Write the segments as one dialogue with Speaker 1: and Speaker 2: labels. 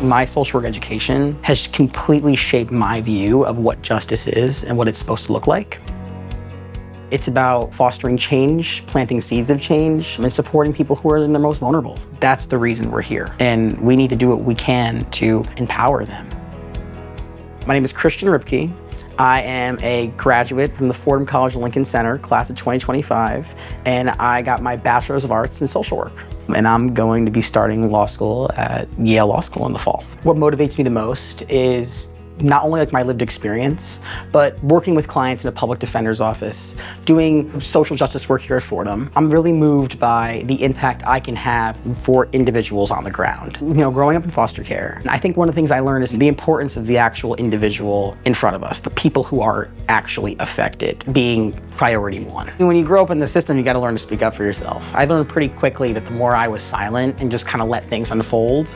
Speaker 1: My social work education has completely shaped my view of what justice is and what it's supposed to look like. It's about fostering change, planting seeds of change, and supporting people who are in their most vulnerable. That's the reason we're here, and we need to do what we can to empower them. My name is Christian Ripke. I am a graduate from the Fordham College Lincoln Center, class of 2025, and I got my Bachelor's of Arts in social work. And I'm going to be starting law school at Yale Law School in the fall. What motivates me the most is not only my lived experience, but working with clients in a public defender's office, doing social justice work here at Fordham. I'm really moved by the impact I can have for individuals on the ground. Growing up in foster care, I think one of the things I learned is the importance of the actual individual in front of us, the people who are actually affected, being priority one. When you grow up in the system, you gotta learn to speak up for yourself. I learned pretty quickly that the more I was silent and just kind of let things unfold,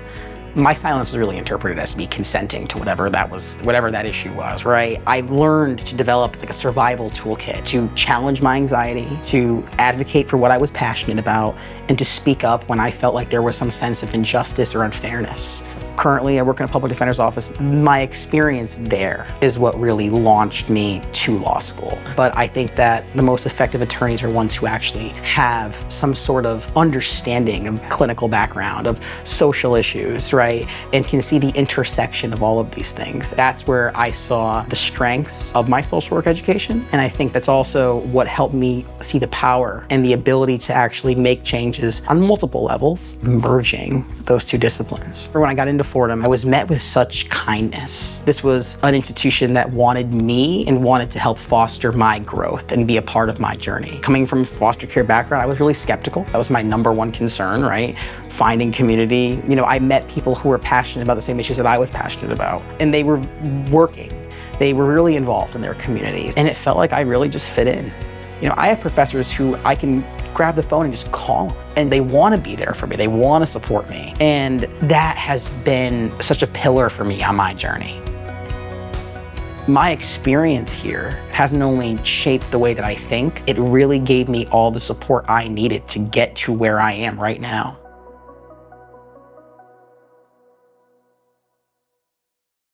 Speaker 1: my silence was really interpreted as me consenting to whatever that issue was, right? I learned to develop a survival toolkit to challenge my anxiety, to advocate for what I was passionate about, and to speak up when I felt like there was some sense of injustice or unfairness. Currently, I work in a public defender's office. My experience there is what really launched me to law school. But I think that the most effective attorneys are ones who actually have some sort of understanding of clinical background, of social issues, right? And can see the intersection of all of these things. That's where I saw the strengths of my social work education. And I think that's also what helped me see the power and the ability to actually make changes on multiple levels, merging those two disciplines. When I got into Fordham, I was met with such kindness. This was an institution that wanted me and wanted to help foster my growth and be a part of my journey. Coming from a foster care background, I was really skeptical. That was my number one concern, right? Finding community. I met people who were passionate about the same issues that I was passionate about, and they were working. They were really involved in their communities, and it felt like I really just fit in. I have professors who I can grab the phone and just call them, and they want to be there for me. They want to support me. And that has been such a pillar for me on my journey. My experience here hasn't only shaped the way that I think, it really gave me all the support I needed to get to where I am right now.